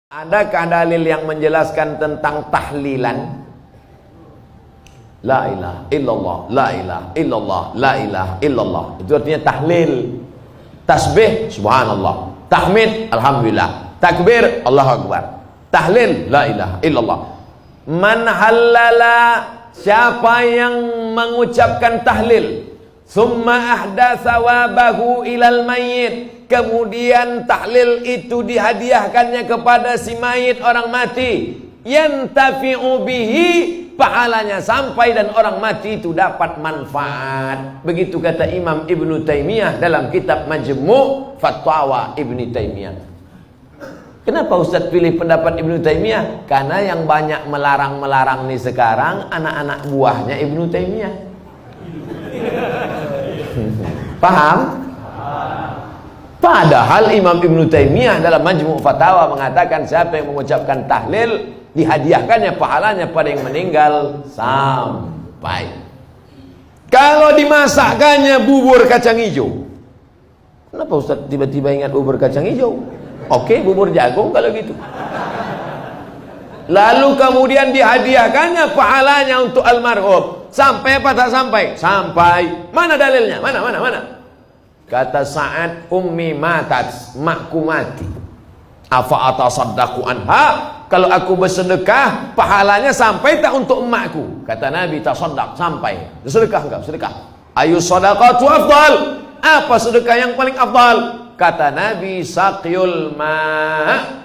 Adakah dalil yang menjelaskan tentang tahlilan? La ilaha illallah, la ilaha illallah, la ilaha illallah. Itu artinya tahlil. Tasbih, subhanallah. Tahmid, alhamdulillah. Takbir, Allahu akbar. Tahlil, la ilaha illallah. Man halala, siapa yang mengucapkan tahlil, summa ahdatsa wabahu ilal mayyit, kemudian tahlil itu dihadiahkannya kepada si mayit, orang mati, yantafi'u bihi, pahalanya sampai dan orang mati itu dapat manfaat. Begitu kata Imam Ibnu Taimiyah dalam kitab Majmu' Fatawa Ibnu Taimiyah. Kenapa Ustaz pilih pendapat Ibnu Taimiyah? Karena yang banyak melarang-melarang nih sekarang anak-anak buahnya Ibnu Taimiyah. Paham? Padahal Imam Ibnu Taimiyah dalam Majmu' Fatawa mengatakan siapa yang mengucapkan tahlil dihadiahkannya pahalanya pada yang meninggal sampai. Kalau dimasakkannya bubur kacang hijau, kenapa Ustaz tiba-tiba ingat bubur kacang hijau? Oke, bubur jagung kalau gitu. Lalu kemudian dihadiahkannya pahalanya untuk almarhum. Sampai apa tak sampai? Sampai. Mana dalilnya? Mana? Kata Sa'ad, ummi matat, makku mati. Afa atasaddaqu anha, kalau aku bersedekah pahalanya sampai tak untuk emakku? Kata Nabi, tasaddaq, sampai. Sedekah enggak? Sedekah. Ayu sadaqatu afdal, apa sedekah yang paling afdal? Kata Nabi, saqyul ma',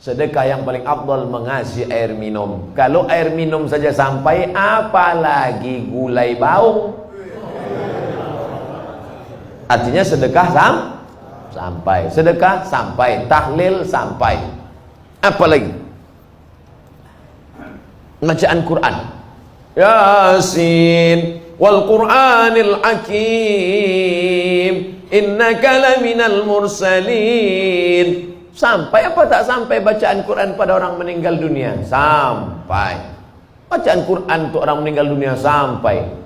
sedekah yang paling afdal mengasih air minum. Kalau air minum saja sampai, apalagi gulai baung. Artinya sedekah sampai, sedekah sampai, tahlil sampai. Apa lagi? Bacaan Quran. Yasin wal Qur'anil Hakim, innaka laminal mursalin. Sampai apa tak sampai bacaan Quran pada orang meninggal dunia? Sampai. Bacaan Quran untuk orang meninggal dunia sampai.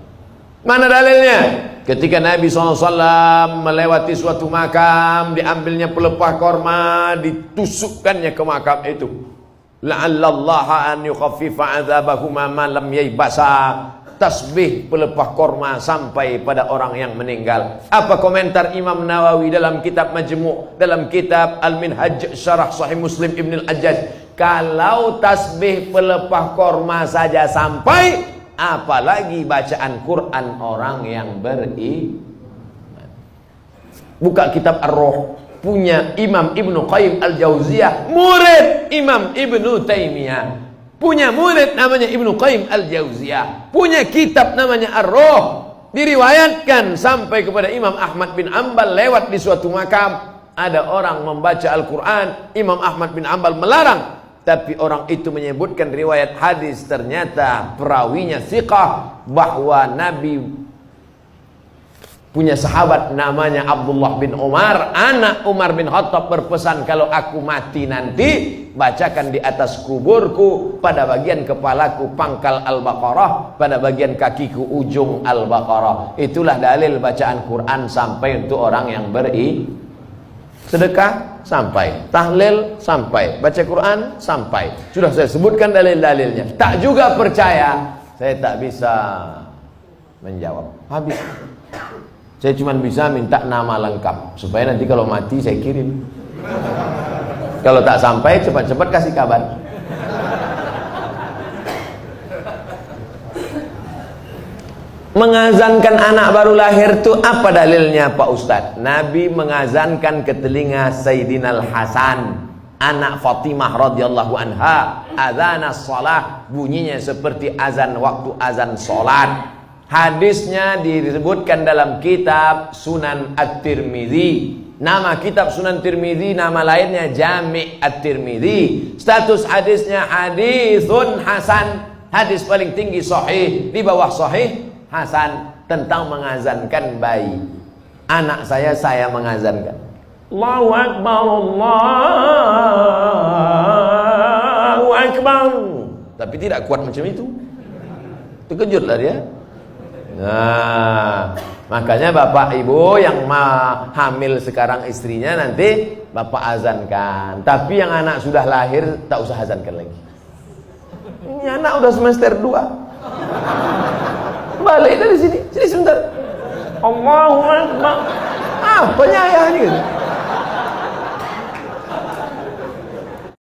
Mana dalilnya? Ketika Nabi SAW melewati suatu makam, diambilnya pelepah korma, ditusukkannya ke makam itu. La'allallaha an yukhaffifa adzabahuma ma lam yaybasa. Tasbih pelepah korma sampai pada orang yang meninggal. Apa komentar Imam Nawawi dalam kitab Majmu', dalam kitab Al-Minhaj Syarah Sahih Muslim Ibn Al-Ajjaj? Kalau tasbih pelepah korma saja sampai, apalagi bacaan Quran orang yang beriman. Buka kitab Ar-Ruh, punya Imam Ibnu Qayyim Al-Jauziyah, murid Imam Ibnu Taimiyah. Punya murid namanya Ibnu Qayyim Al-Jauziyah, punya kitab namanya Ar-Ruh. Diriwayatkan sampai kepada Imam Ahmad bin Ambal lewat di suatu makam, ada orang membaca Al-Quran. Imam Ahmad bin Ambal melarang, tapi orang itu menyebutkan riwayat hadis, ternyata perawinya thiqah, bahwa Nabi punya sahabat namanya Abdullah bin Umar, anak Umar bin Khattab, berpesan, kalau aku mati nanti, bacakan di atas kuburku, pada bagian kepalaku pangkal Al-Baqarah, pada bagian kakiku ujung Al-Baqarah. Itulah dalil bacaan Quran sampai untuk orang yang sedekah sampai, tahlil sampai, baca Quran sampai. Sudah saya sebutkan dalil-dalilnya. Tak juga percaya, saya tak bisa menjawab. Habis. Saya cuma bisa minta nama lengkap supaya nanti kalau mati saya kirim. Kalau tak sampai, cepat-cepat kasih kabar. Mengazankan anak baru lahir itu apa dalilnya Pak Ustadz? Nabi mengazankan ke telinga Sayyidina Al-Hasan, anak Fatimah radhiyallahu anha, adzanas shalah, bunyinya seperti azan waktu azan salat. Hadisnya disebutkan dalam kitab Sunan At-Tirmidzi. Nama kitab Sunan Tirmidzi, nama lainnya Jami' At-Tirmidzi. Status hadisnya hadisun hasan, hadis paling tinggi sahih, di bawah sahih hasan, tentang mengazankan bayi. Anak saya mengazankan. Allahu Akbar, Allahu Akbar. Tapi tidak kuat macam itu. Terkejutlah dia. Nah, makanya bapak ibu yang hamil sekarang istrinya nanti bapak azankan. Tapi yang anak sudah lahir tak usah azankan lagi. Ini anak udah semester 2. Balik dari sini sebentar. Allahumma. Apanya ayah ini?